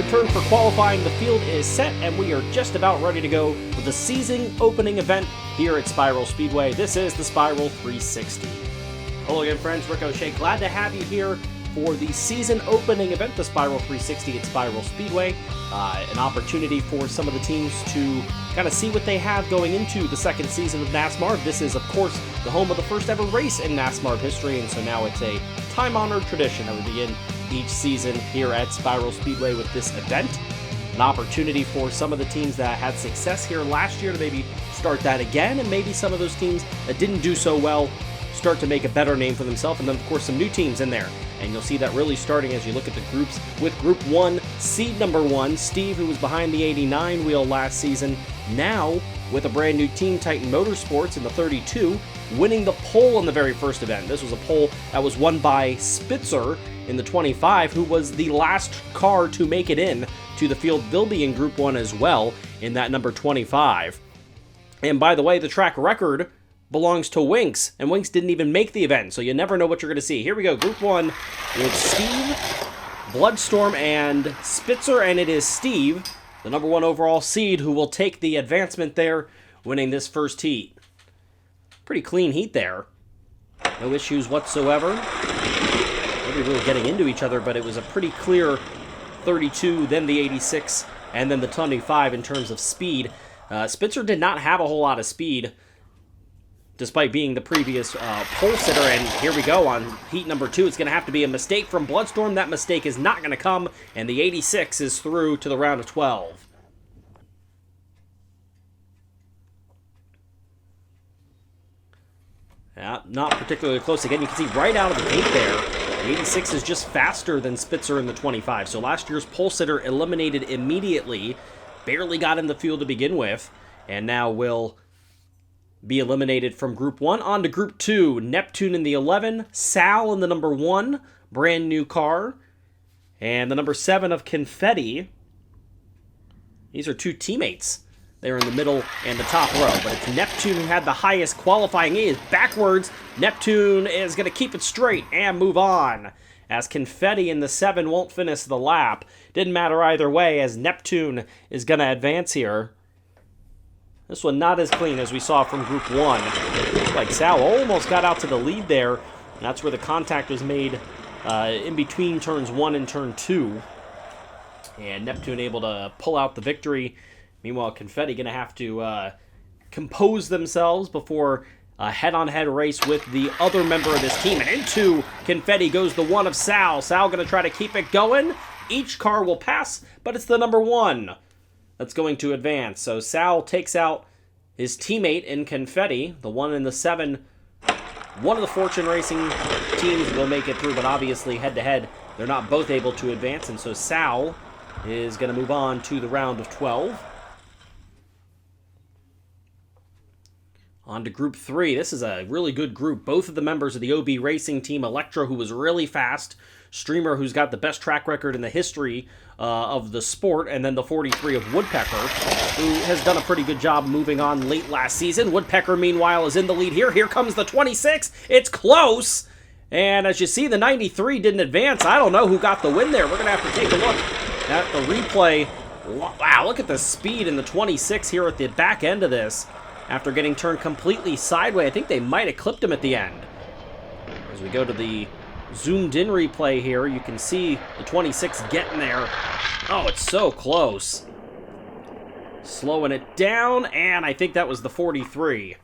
turn for qualifying. The field is set, and we are just about ready to go with the season opening event here at Spiral Speedway. This is the Spiral 360. Hello again, friends. Ricochet, glad to have you here for the season opening event, the Spiral 360 at Spiral Speedway. An opportunity for some of the teams to kind of see what they have going into the second season of NASMARB. This is, of course, the home of the first ever race in NASMARB history, and so now it's a time-honored tradition that we begin each season here at Spiral Speedway with this event. An opportunity for some of the teams that had success here last year to maybe start that again, and maybe some of those teams that didn't do so well start to make a better name for themselves, and then of course some new teams in there. And you'll see that really starting as you look at the groups with Group 1, seed number 1, Steve, who was behind the 89 wheel last season, now with a brand new team, Titan Motorsports, in the 32, winning the pole in the very first event. This was a pole that was won by Spitzer in the 25, who was the last car to make it in to the field. They'll be in Group 1 as well in that number 25. And by the way, the track record belongs to Winks, and Winks didn't even make the event, so you never know what you're going to see. Here we go, Group 1 with Steve, Bloodstorm, and Spitzer, and it is Steve, the number 1 overall seed, who will take the advancement there, winning this first heat. Pretty clean heat there. No issues whatsoever. Nobody really getting into each other, but it was a pretty clear 32, then the 86, and then the 25 in terms of speed. Spitzer did not have a whole lot of speed, despite being the previous pole sitter, and here we go on heat number 2. It's going to have to be a mistake from Bloodstorm. That mistake is not going to come, and the 86 is through to the round of 12. Yeah, not particularly close. Again, you can see right out of the gate there, the 86 is just faster than Spitzer in the 25. So last year's pole sitter eliminated immediately, barely got in the field to begin with, and now will be eliminated from Group 1. On to Group 2, Neptune in the 11, Sal in the number 1, brand new car, and the number 7 of Confetti. These are two teammates. They're in the middle and the top row, but it's Neptune who had the highest qualifying. He is backwards. Neptune is going to keep it straight and move on, as Confetti in the 7 won't finish the lap. Didn't matter either way, as Neptune is going to advance here. This one not as clean as we saw from Group 1. Looks like Sal almost got out to the lead there, and that's where the contact was made in between turns 1 and turn 2. And Neptune able to pull out the victory. Meanwhile, Confetti going to have to compose themselves before a head-on-head race with the other member of this team. And into Confetti goes the 1 of Sal. Sal going to try to keep it going. Each car will pass, but it's the number 1 that's going to advance. So Sal takes out his teammate in Confetti, the 1 in the 7. One of the Fortune Racing teams will make it through, but obviously head-to-head, they're not both able to advance, and so Sal is going to move on to the round of 12. On to Group 3. This is a really good group. Both of the members of the OB Racing team, Electro, who was really fast, Streamer, who's got the best track record in the history of the sport, and then the 43 of Woodpecker, who has done a pretty good job moving on late last season. Woodpecker, meanwhile, is in the lead here. Here comes the 26. It's close. And as you see, the 93 didn't advance. I don't know who got the win there. We're going to have to take a look at the replay. Wow, look at the speed in the 26 here at the back end of this. After getting turned completely sideways, I think they might have clipped him at the end. As we go to the zoomed-in replay here, you can see the 26 getting there. Oh, it's so close. Slowing it down, and I think that was the 43.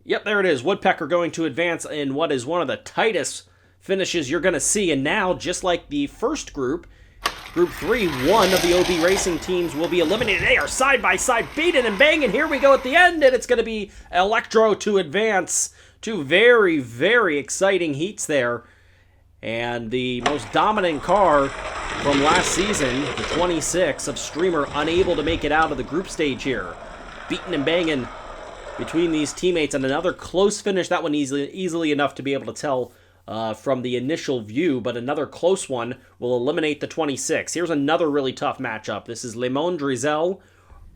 Yep, there it is. Woodpecker going to advance in what is one of the tightest finishes you're going to see. And now, just like the first group, Group 3, 1 of the OB Racing teams will be eliminated. They are side by side, beating and banging. Here we go at the end, and it's going to be Electro to advance. Two very, very exciting heats there. And the most dominant car from last season, the 26 of Streamer, unable to make it out of the group stage here. Beating and banging between these teammates, and another close finish. That one easily enough to be able to tell from the initial view, but another close one will eliminate the 26. Here's another really tough matchup. This is Lemon Drizel,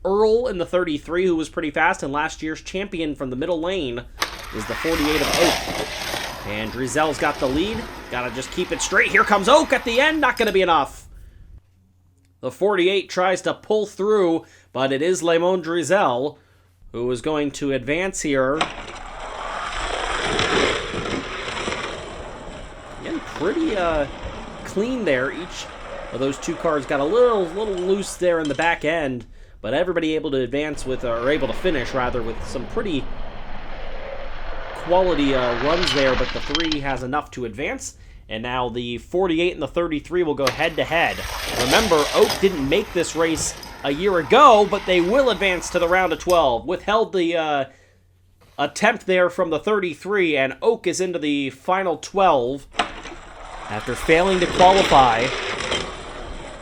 Earl in the 33, who was pretty fast, and last year's champion from the middle lane is the 48 of Oak. And Drizel's got the lead. Gotta just keep it straight. Here comes Oak at the end. Not gonna be enough. The 48 tries to pull through, but it is Lemon Drizel who is going to advance here. Again, pretty clean there. Each of those two cars got a little loose there in the back end, but everybody able to advance with, or able to finish rather, with some pretty quality runs there, but the 3 has enough to advance. And now the 48 and the 33 will go head-to-head. Remember, Oak didn't make this race a year ago, but they will advance to the round of 12. Withheld the attempt there from the 33, and Oak is into the final 12 after failing to qualify.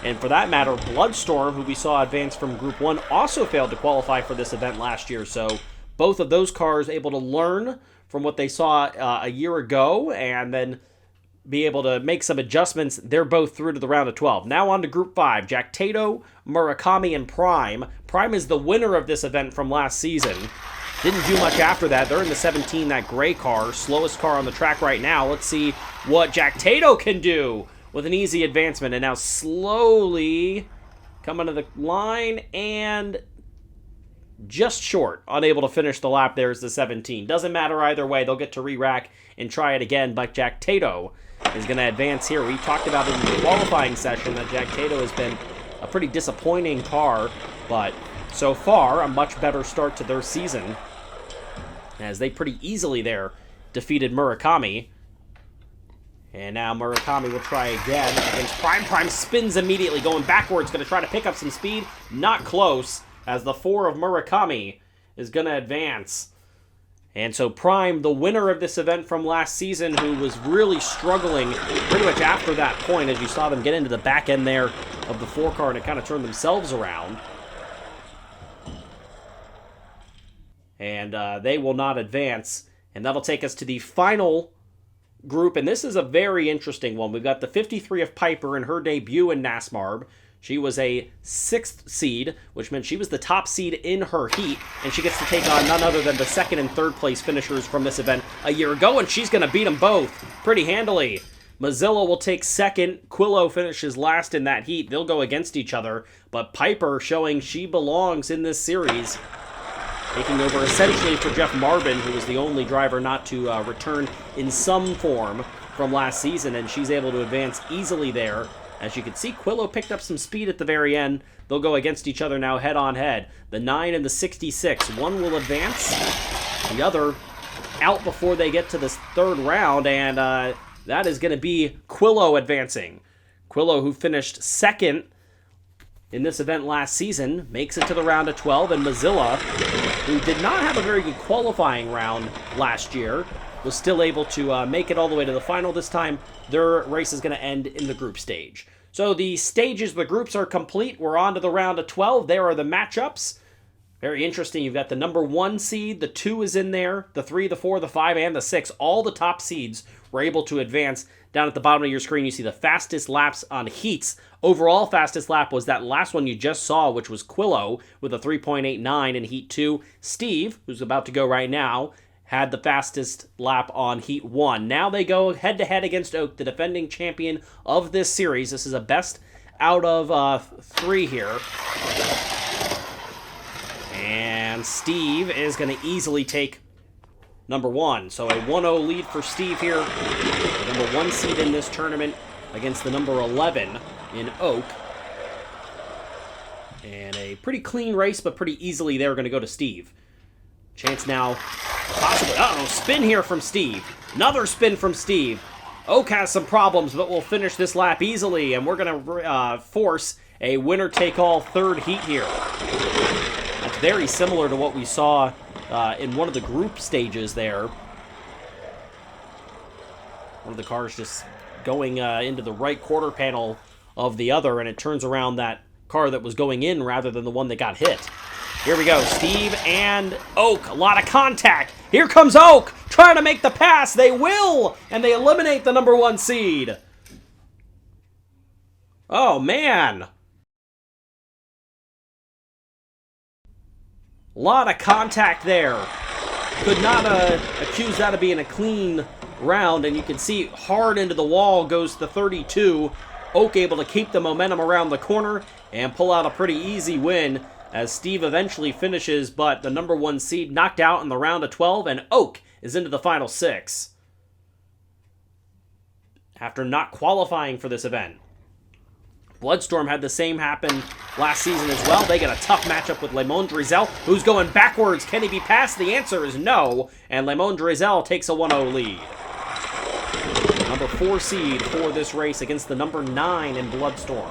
And for that matter, Bloodstorm, who we saw advance from Group 1, also failed to qualify for this event last year. So both of those cars able to learn from what they saw a year ago, and then be able to make some adjustments. They're both through to the round of 12. Now on to Group 5. Jack Tato, Murakami, and Prime. Prime is the winner of this event from last season. Didn't do much after that. They're in the 17, that gray car. Slowest car on the track right now. Let's see what Jack Tato can do with an easy advancement. And now slowly coming to the line and just short. Unable to finish the lap. There's the 17. Doesn't matter either way. They'll get to re-rack and try it again. But Jack Tato is going to advance here. We talked about it in the qualifying session that Jack Tato has been a pretty disappointing car, but so far a much better start to their season, as they pretty easily there defeated Murakami. And now Murakami will try again against Prime. Prime spins immediately, going backwards, going to try to pick up some speed. Not close, as the 4 of Murakami is going to advance. And so Prime, the winner of this event from last season, who was really struggling pretty much after that point, as you saw them get into the back end there of the 4 car and it kind of turned themselves around. And they will not advance. And that'll take us to the final group. And this is a very interesting one. We've got the 53 of Piper in her debut in NASMARB. She was a 6th seed, which meant she was the top seed in her heat, and she gets to take on none other than the 2nd and 3rd place finishers from this event a year ago, and she's going to beat them both pretty handily. Mozilla will take 2nd. Quillo finishes last in that heat. They'll go against each other, but Piper showing she belongs in this series, taking over essentially for Jeff Marbin, who was the only driver not to return in some form from last season, and she's able to advance easily there. As you can see, Quillo picked up some speed at the very end. They'll go against each other now head-on-head. The 9 and the 66. One will advance, the other out before they get to this 3rd round, and that is going to be Quillo advancing. Quillo, who finished 2nd in this event last season, makes it to the round of 12, and Mozilla, who did not have a very good qualifying round last year, was still able to make it all the way to the final this time. Their race is going to end in the group stage. So the stages, the groups are complete. We're on to the round of 12. There are the matchups. Very interesting. You've got the number 1 seed. The 2 is in there. The 3, the 4, the 5, and the 6. All the top seeds were able to advance. Down at the bottom of your screen, you see the fastest laps on heats. Overall fastest lap was that last one you just saw, which was Quillo with a 3.89 in Heat 2. Steve, who's about to go right now, had the fastest lap on Heat 1. Now they go head-to-head against Oak, the defending champion of this series. This is a best out of 3 here. And Steve is going to easily take number 1. So a 1-0 lead for Steve here. The number 1 seed in this tournament against the number 11 in Oak. And a pretty clean race, but pretty easily they're going to go to Steve. Chance now, possibly, spin here from Steve. Another spin from Steve. Oak has some problems, but we'll finish this lap easily, and we're going to force a winner-take-all 3rd heat here. That's very similar to what we saw in one of the group stages there. One of the cars just going into the right quarter panel of the other, and it turns around that car that was going in rather than the one that got hit. Here we go, Steve and Oak, a lot of contact. Here comes Oak, trying to make the pass. They will, and they eliminate the number 1 seed. Oh, man. A lot of contact there. Could not accuse that of being a clean round, and you can see hard into the wall goes the 32. Oak able to keep the momentum around the corner, and pull out a pretty easy win as Steve eventually finishes, but the number 1 seed knocked out in the round of 12, and Oak is into the final 6 after not qualifying for this event. Bloodstorm had the same happen last season as well. They get a tough matchup with Lemon Drizel, who's going backwards. Can he be passed? The answer is no, and Lemon Drizel takes a 1-0 lead. Number 4 seed for this race against the number 9 in Bloodstorm.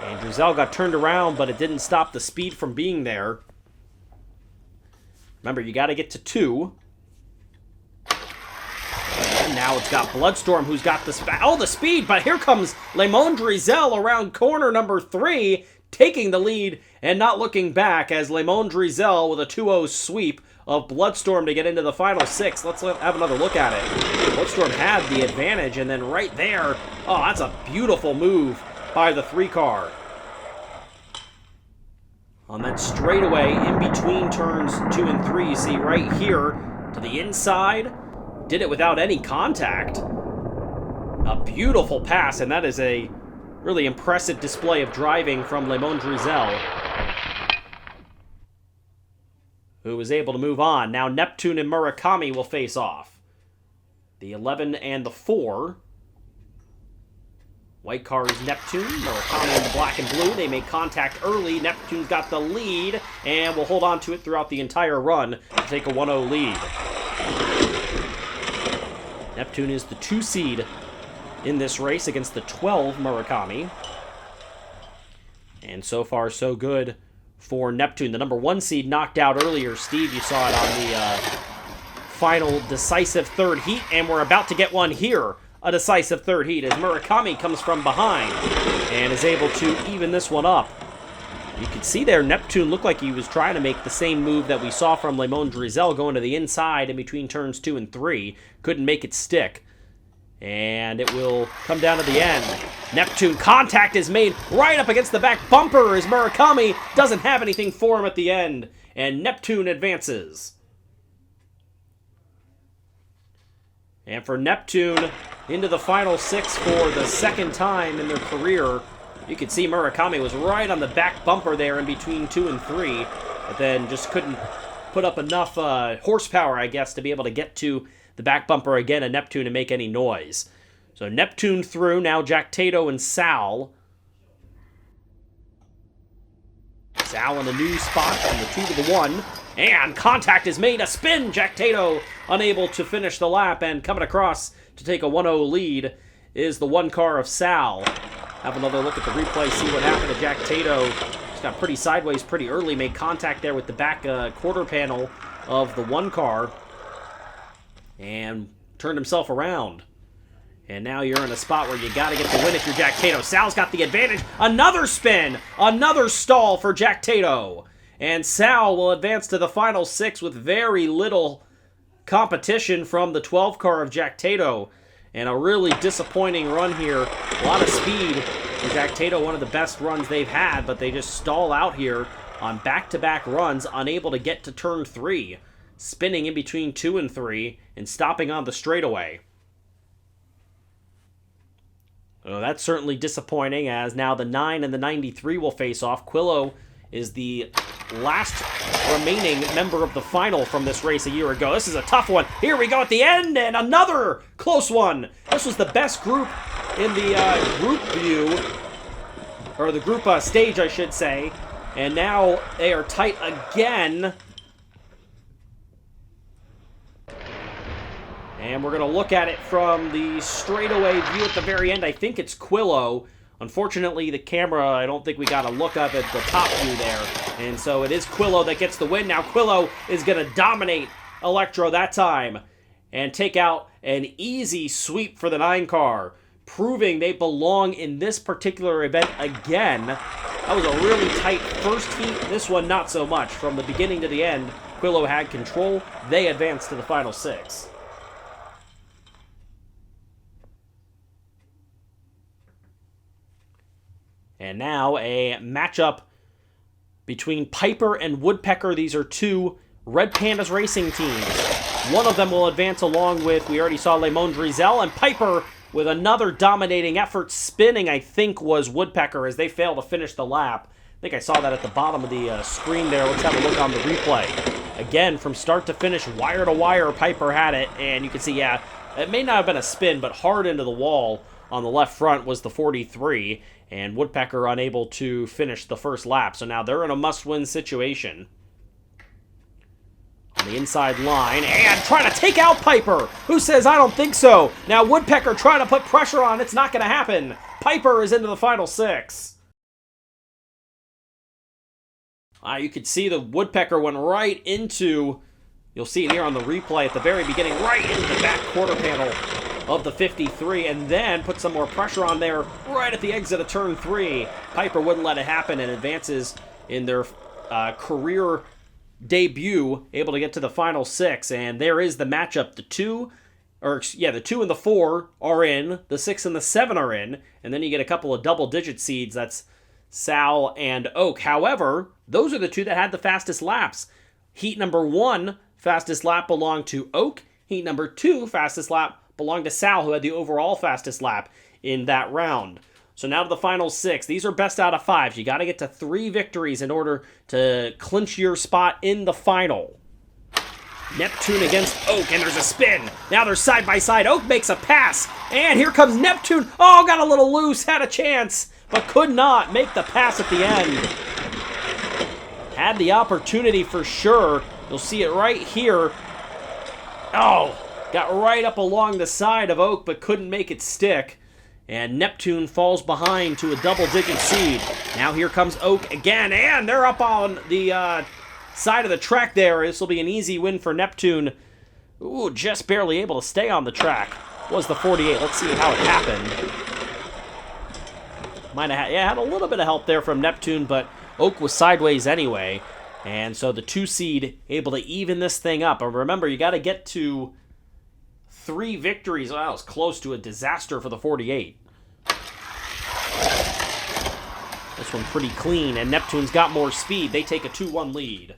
And Drizel got turned around, but it didn't stop the speed from being there. Remember, you got to get to 2. And now it's got Bloodstorm, who's got the speed, but here comes Lemon Drizel around corner number 3, taking the lead and not looking back as Lemon Drizel with a 2-0 sweep of Bloodstorm to get into the final 6. Let's have another look at it. Bloodstorm had the advantage, and then right there, oh, that's a beautiful move by the 3 car. On that straightaway in between turns 2 and 3, you see right here to the inside. Did it without any contact. A beautiful pass, and that is a really impressive display of driving from Lemon Drizel, who was able to move on. Now Neptune and Murakami will face off. The 11 and the 4. White car is Neptune. Murakami in the black and blue. They make contact early. Neptune's got the lead and will hold on to it throughout the entire run to take a 1-0 lead. Neptune is the 2 seed in this race against the 12 Murakami. And so far, so good for Neptune. The number 1 seed knocked out earlier. Steve, you saw it on the final decisive 3rd heat, and we're about to get one here. A decisive 3rd heat as Murakami comes from behind and is able to even this one up. You can see there Neptune looked like he was trying to make the same move that we saw from Lemon Drizel going to the inside in between turns 2 and 3. Couldn't make it stick. And it will come down to the end. Neptune, contact is made right up against the back bumper as Murakami doesn't have anything for him at the end. And Neptune advances. And for Neptune, into the final 6 for the 2nd time in their career. You could see Murakami was right on the back bumper there in between 2 and 3, but then just couldn't put up enough horsepower, I guess, to be able to get to the back bumper again at Neptune and make any noise. So Neptune through, now Jack Tato and Sal. Sal in a new spot from the 2 to the 1. And contact is made, a spin! Jack Tato unable to finish the lap, and coming across to take a 1-0 lead is the 1 car of Sal. Have another look at the replay, see what happened to Jack Tato. Just got pretty sideways pretty early, made contact there with the back quarter panel of the 1 car, and turned himself around. And now you're in a spot where you got to get the win if you're Jack Tato. Sal's got the advantage. Another spin! Another stall for Jack Tato. And Sal will advance to the final 6 with very little competition from the 12 car of Jack Tato. And a really disappointing run here. A lot of speed for Jack Tato, one of the best runs they've had, but they just stall out here on back-to-back runs, unable to get to turn 3, spinning in between 2 and 3, and stopping on the straightaway. Oh, that's certainly disappointing, as now the 9 and the 93 will face off. Quillo is the last remaining member of the final from this race a year ago. This is a tough one. Here we go at the end, and another close one. This was the best group in the group view, or the group stage, I should say. And now they are tight again. And we're going to look at it from the straightaway view at the very end. I think it's Quillo. Unfortunately, the camera, I don't think we got a look up at the top view there. And so it is Quillo that gets the win. Now Quillo is going to dominate Electro that time and take out an easy sweep for the 9 car, proving they belong in this particular event again. That was a really tight first heat. This one, not so much. From the beginning to the end, Quillo had control. They advanced to the final 6. And now a matchup between Piper and Woodpecker. These are 2 Red Pandas racing teams. One of them will advance along with, we already saw Lemon Drizel, and Piper with another dominating effort. Spinning, I think, was Woodpecker as they failed to finish the lap. I think I saw that at the bottom of the screen there. Let's have a look on the replay. Again, from start to finish, wire to wire, Piper had it. And you can see, yeah, it may not have been a spin, but hard into the wall on the left front was the 43. And Woodpecker unable to finish the first lap. So now they're in a must-win situation. On the inside line, and trying to take out Piper, who says, I don't think so. Now Woodpecker trying to put pressure on. It's not going to happen. Piper is into the final 6. You could see the Woodpecker went right into, you'll see it here on the replay at the very beginning, right into the back quarter panel of the 53, and then put some more pressure on there right at the exit of turn 3. Piper wouldn't let it happen and advances in their career debut, able to get to the final 6, and there is the matchup. The 2 and the 4 are in, the 6 and the 7 are in, and then you get a couple of double-digit seeds. That's Sal and Oak. However, those are the 2 that had the fastest laps. Heat number 1, fastest lap belonged to Oak. Heat number 2, fastest lap belonged to Sal, who had the overall fastest lap in that round. So now to the final 6. These are best out of 5. You got to get to 3 victories in order to clinch your spot in the final. Neptune against Oak, and there's a spin. Now they're side by side. Oak makes a pass, and here comes Neptune. Oh, got a little loose, had a chance, but could not make the pass at the end. Had the opportunity for sure. You'll see it right here. Oh, got right up along the side of Oak, but couldn't make it stick. And Neptune falls behind to a double-digit seed. Now here comes Oak again, and they're up on the side of the track there. This will be an easy win for Neptune. Ooh, just barely able to stay on the track. Was the 48. Let's see how it happened. Might have had a little bit of help there from Neptune, but Oak was sideways anyway. And so the 2 seed able to even this thing up. And remember, you got to get to 3 victories. Well, that was close to a disaster for the 48. This one pretty clean, and Neptune's got more speed. They take a 2-1 lead.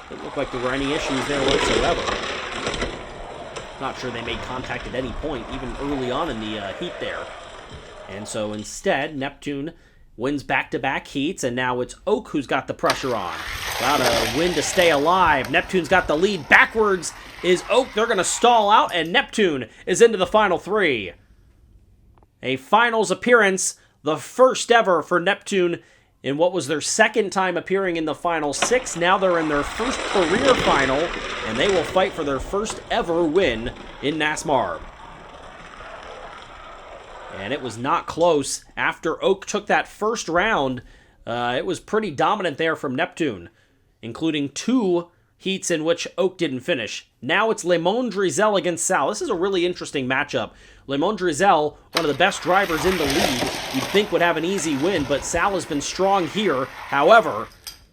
Didn't look like there were any issues there whatsoever. Not sure they made contact at any point, even early on in the heat there. And so instead, Neptune wins back-to-back heats, and now it's Oak who's got the pressure on. Got a win to stay alive. Neptune's got the lead. Backwards is Oak. They're going to stall out, and Neptune is into the final 3. A finals appearance, the first ever for Neptune in what was their second time appearing in the final 6. Now they're in their first career final, and they will fight for their first ever win in NASMARB. And it was not close. After Oak took that first round, it was pretty dominant there from Neptune, including 2 heats in which Oak didn't finish. Now it's Le Monde Drizel against Sal. This is a really interesting matchup. Le Monde Drizel, one of the best drivers in the league, you'd think would have an easy win, but Sal has been strong here. However,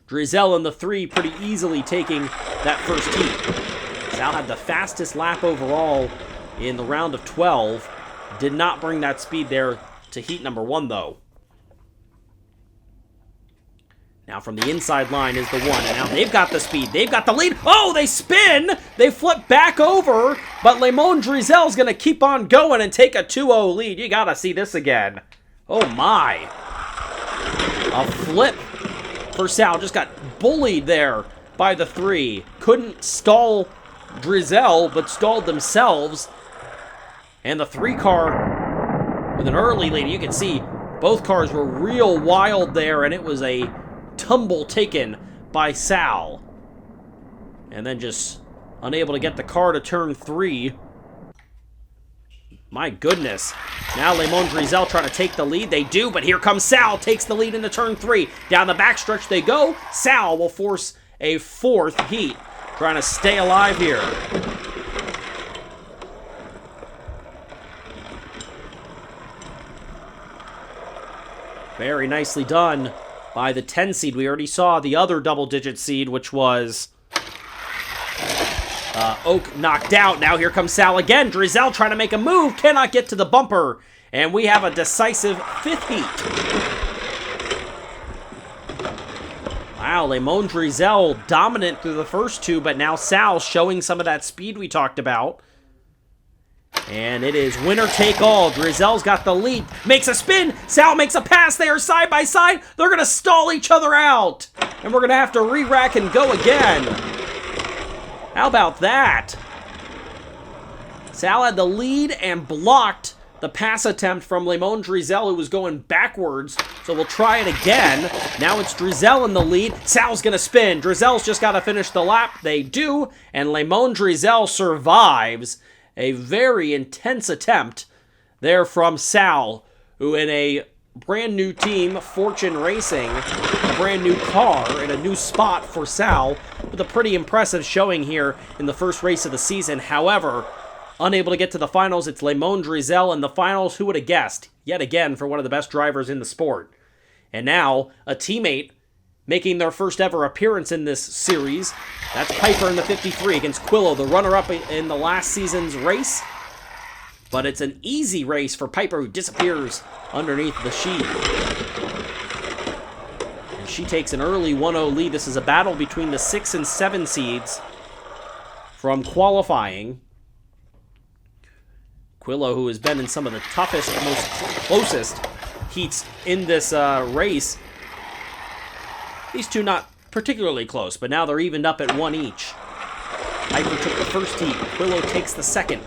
Drizel in the 3 pretty easily taking that first heat. Sal had the fastest lap overall in the round of 12. Did not bring that speed there to heat number 1, though. Now from the inside line is the 1, and now they've got the speed. They've got the lead. Oh, they spin! They flip back over, but Le Monde Drizel's going to keep on going and take a 2-0 lead. You got to see this again. Oh, my. A flip for Sal. Just got bullied there by the 3. Couldn't stall Drizel, but stalled themselves. And the 3 car with an early lead. You can see both cars were real wild there, and it was a tumble taken by Sal. And then just unable to get the car to turn 3. My goodness. Now Le Monde Drizel trying to take the lead. They do, but here comes Sal. Takes the lead into turn 3. Down the backstretch they go. Sal will force a 4th heat. Trying to stay alive here. Very nicely done by the 10 seed. We already saw the other double-digit seed, which was Oak knocked out. Now here comes Sal again. Drizel trying to make a move. Cannot get to the bumper. And we have a decisive 5th heat. Wow, Le Monde Drizel dominant through the first 2, but now Sal showing some of that speed we talked about. And it is winner take all. Drizel's got the lead. Makes a spin. Sal makes a pass. They are side by side. They're going to stall each other out. And we're going to have to re-rack and go again. How about that? Sal had the lead and blocked the pass attempt from Lemon Drizel, who was going backwards. So we'll try it again. Now it's Drizel in the lead. Sal's going to spin. Drizel's just got to finish the lap. They do. And Lemon Drizel survives. A very intense attempt there from Sal, who in a brand new team, Fortune Racing, a brand new car in a new spot for Sal, with a pretty impressive showing here in the first race of the season. However, unable to get to the finals, it's Lemon Drizel in the finals. Who would have guessed? Yet again, for one of the best drivers in the sport. And now, a teammate making their first ever appearance in this series. That's Piper in the 53 against Quillo, the runner-up in the last season's race. But it's an easy race for Piper, who disappears underneath the sheet. And she takes an early 1-0 lead. This is a battle between the 6 and 7 seeds from qualifying. Quillo, who has been in some of the toughest, most closest heats in this race. These two not particularly close, but now they're evened up at 1 each. Piper took the first heat. Quillo takes the second.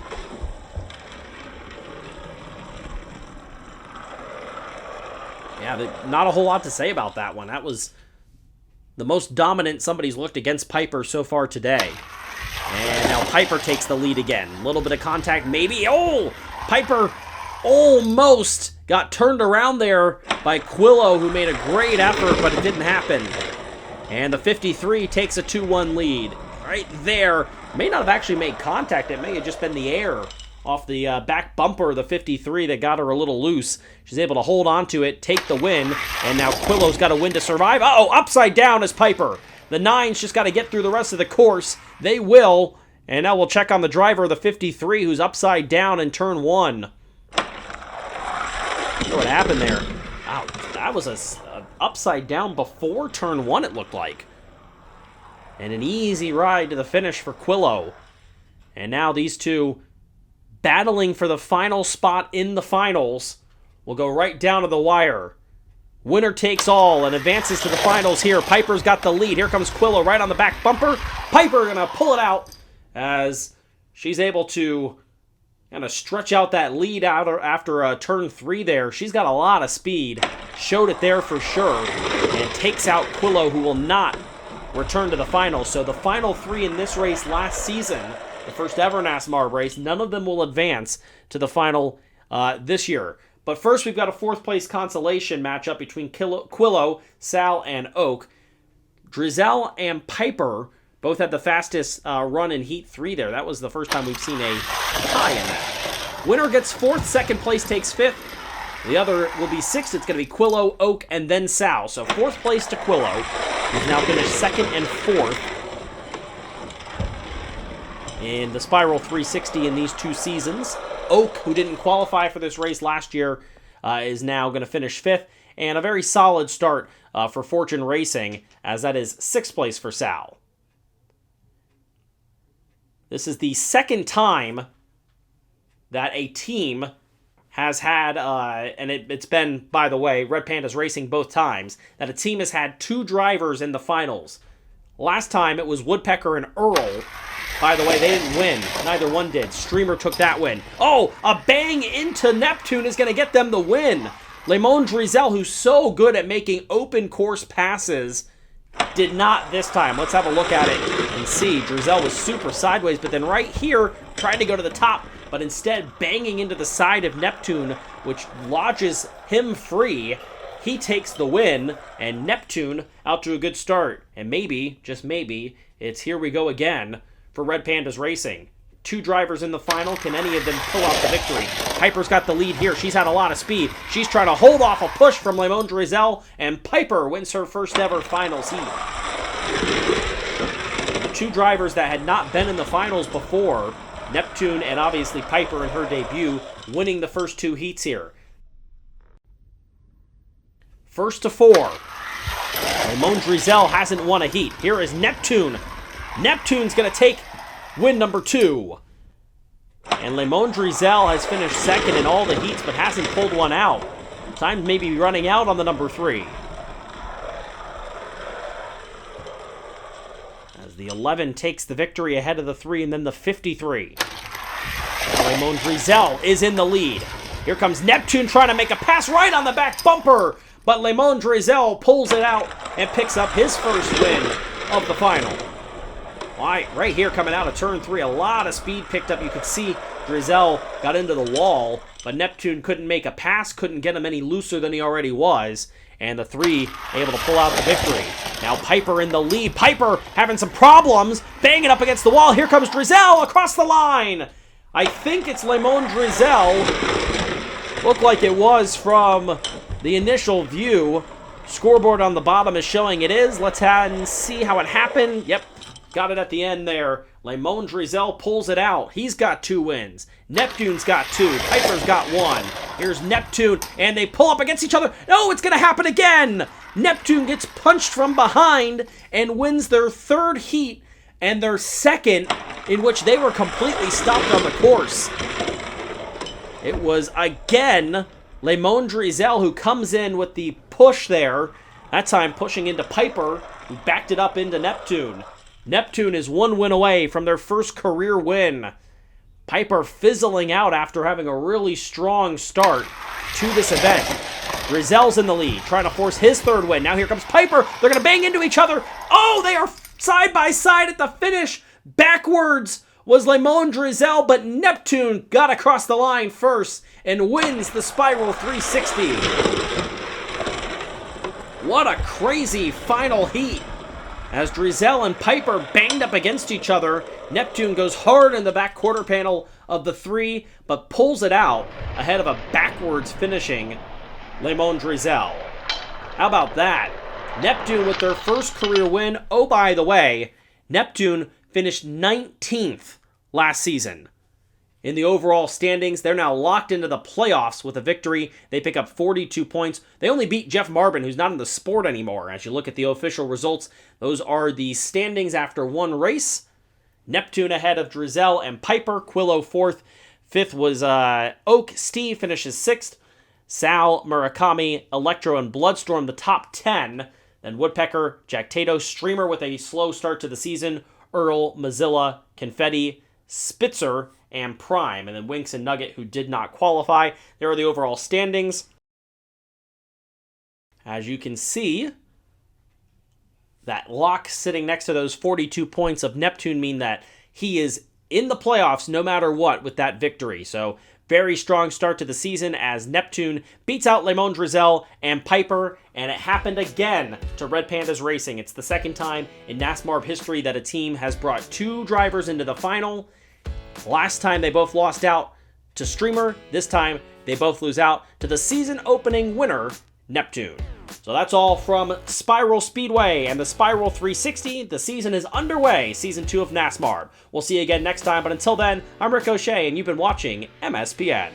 Yeah, not a whole lot to say about that one. That was the most dominant somebody's looked against Piper so far today. And now Piper takes the lead again. A little bit of contact, maybe. Oh! Piper almost got turned around there by Quillo, who made a great effort, but it didn't happen. And the 53 takes a 2-1 lead. Right there. May not have actually made contact. It may have just been the air off the back bumper of the 53 that got her a little loose. She's able to hold on to it, take the win, and now Quillo's got a win to survive. Uh-oh, upside down is Piper. The 9's just got to get through the rest of the course. They will. And now we'll check on the driver of the 53, who's upside down in turn 1. What happened there? Wow, that was a upside down before turn 1, it looked like. And an easy ride to the finish for Quillo. And now these two battling for the final spot in the finals will go right down to the wire. Winner takes all and advances to the finals here. Piper's got the lead. Here comes Quillo right on the back bumper. Piper gonna pull it out as she's able to kind of stretch out that lead out after turn 3 there. She's got a lot of speed. Showed it there for sure. And takes out Quillo, who will not return to the finals. So the final 3 in this race last season, the first ever NASMARB race, none of them will advance to the final this year. But first, we've got a 4th place consolation matchup between Quillo, Sal, and Oak. Drizel and Piper both had the fastest run in Heat 3 there. That was the first time we've seen a tie in that. Winner gets 4th, 2nd place takes 5th. The other will be 6th. It's going to be Quillo, Oak, and then Sal. So 4th place to Quillo, who's now finished 2nd and 4th in the Spiral 360 in these 2 seasons. Oak, who didn't qualify for this race last year, is now going to finish 5th. And a very solid start for Fortune Racing, as that is 6th place for Sal. This is the 2nd time that a team has had, and it's been, by the way, Red Pandas Racing both times, that a team has had 2 drivers in the finals. Last time it was Woodpecker and Earl. By the way, they didn't win. Neither one did. Streamer took that win. Oh, a bang into Neptune is going to get them the win. Lemon Drizel, who's so good at making open course passes, did not this time. Let's have a look at it and see. Drizel was super sideways, but then right here, tried to go to the top, but instead banging into the side of Neptune, which lodges him free. He takes the win, and Neptune out to a good start. And maybe, just maybe, it's here we go again for Red Pandas Racing. 2 drivers in the final. Can any of them pull out the victory? Piper's got the lead here. She's had a lot of speed. She's trying to hold off a push from Lemon Drizel, and Piper wins her first ever finals heat. The 2 drivers that had not been in the finals before, Neptune and obviously Piper in her debut, winning the first 2 heats here. First to 4. Lemon Drizel hasn't won a heat. Here is Neptune. Neptune's going to take win number 2. And Lemon Drizel has finished second in all the heats, but hasn't pulled one out. Time may be running out on the number 3. As the 11 takes the victory ahead of the 3, and then the 53. Lemon Drizel is in the lead. Here comes Neptune trying to make a pass right on the back bumper, but Lemon Drizel pulls it out and picks up his first win of the final. Right here coming out of turn 3, a lot of speed picked up. You could see Drizel got into the wall, but Neptune couldn't make a pass, couldn't get him any looser than he already was, and the 3 able to pull out the victory. Now Piper in the lead. Piper having some problems, banging up against the wall. Here comes Drizel across the line. I think it's Lemon Drizel. Looked like it was from the initial view. Scoreboard on the bottom is showing it is. Let's see how it happened. Yep, got it at the end there. Lemon Drizel pulls it out. He's got 2 wins. Neptune's got 2. Piper's got 1. Here's Neptune, and they pull up against each other. No, it's going to happen again. Neptune gets punched from behind and wins their 3rd heat and their 2nd in which they were completely stopped on the course. It was, again, Lemon Drizel who comes in with the push there. That time pushing into Piper, who backed it up into Neptune. Neptune is 1 win away from their first career win. Piper fizzling out after having a really strong start to this event. Drizel's in the lead, trying to force his 3rd win. Now here comes Piper. They're going to bang into each other. Oh, they are side by side at the finish. Backwards was Lemon Drizel, but Neptune got across the line first and wins the Spiral 360. What a crazy final heat. As Drizel and Piper banged up against each other, Neptune goes hard in the back quarter panel of the 3, but pulls it out ahead of a backwards finishing Lemon Drizel. How about that? Neptune with their first career win. Oh, by the way, Neptune finished 19th last season. In the overall standings, they're now locked into the playoffs with a victory. They pick up 42 points. They only beat Jeff Marbin, who's not in the sport anymore. As you look at the official results, those are the standings after 1 race. Neptune ahead of Drizel and Piper. Quillo 4th. 5th was Oak. Steve finishes 6th. Sal, Murakami, Electro, and Bloodstorm, the top 10. Then Woodpecker, Jack Tato, Streamer with a slow start to the season. Earl, Mozilla, Confetti, Spitzer, and Prime, and then Winks and Nugget, who did not qualify. There are the overall standings. As you can see, that lock sitting next to those 42 points of Neptune mean that he is in the playoffs no matter what with that victory. So very strong start to the season as Neptune beats out Lemon Drizel and Piper, and it happened again to Red Pandas Racing. It's the 2nd time in NASMARB history that a team has brought 2 drivers into the final. Last time they both lost out to Streamer. This time they both lose out to the season opening winner, Neptune. So that's all from Spiral Speedway and the Spiral 360. The season is underway, Season 2 of NASMARB. We'll see you again next time, but until then, I'm Ricochet, and you've been watching MSPN.